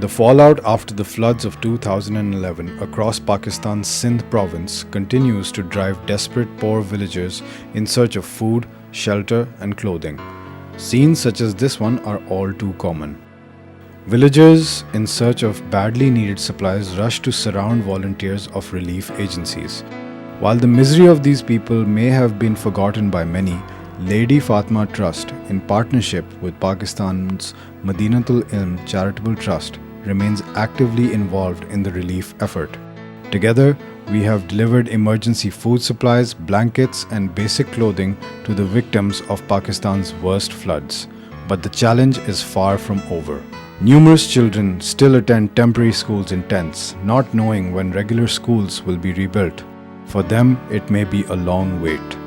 The fallout after the floods of 2011 across Pakistan's Sindh province continues to drive desperate poor villagers in search of food, shelter, and clothing. Scenes such as this one are all too common. Villagers in search of badly needed supplies rush to surround volunteers of relief agencies. While the misery of these people may have been forgotten by many, Lady Fatemah Trust, in partnership with Pakistan's Madinatul Ilm Charitable Trust, remains actively involved in the relief effort. Together, we have delivered emergency food supplies, blankets, and basic clothing to the victims of Pakistan's worst floods. But the challenge is far from over. Numerous children still attend temporary schools in tents, not knowing when regular schools will be rebuilt. For them, it may be a long wait.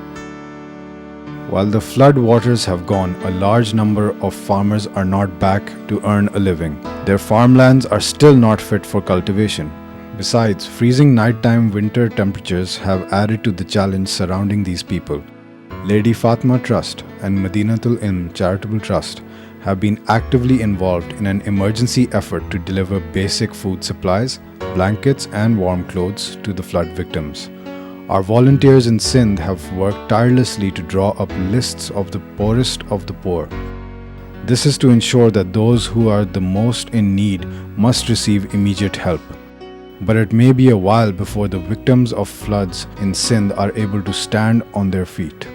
While the flood waters have gone, a large number of farmers are not back to earn a living. Their farmlands are still not fit for cultivation. Besides, freezing nighttime winter temperatures have added to the challenge surrounding these people. Lady Fatemah Trust and Madinatul Ilm Charitable Trust have been actively involved in an emergency effort to deliver basic food supplies, blankets, and warm clothes to the flood victims. Our volunteers in Sindh have worked tirelessly to draw up lists of the poorest of the poor. This is to ensure that those who are the most in need must receive immediate help. But it may be a while before the victims of floods in Sindh are able to stand on their feet.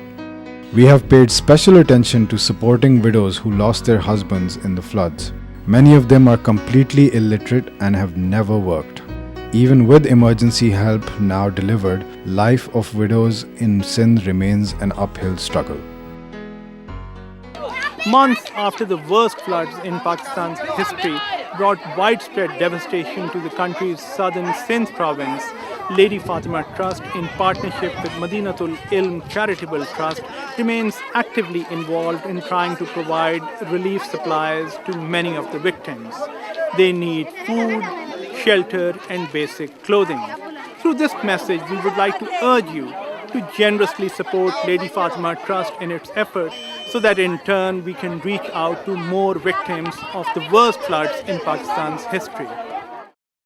We have paid special attention to supporting widows who lost their husbands in the floods. Many of them are completely illiterate and have never worked. Even with emergency help now delivered, life of widows in Sindh remains an uphill struggle. Months after the worst floods in Pakistan's history brought widespread devastation to the country's southern Sindh province, Lady Fatemah Trust, in partnership with Madinatul Ilm Charitable Trust, remains actively involved in trying to provide relief supplies to many of the victims. They need food, shelter, and basic clothing. Through this message, we would like to urge you to generously support Lady Fatemah Trust in its effort so that in turn we can reach out to more victims of the worst floods in Pakistan's history.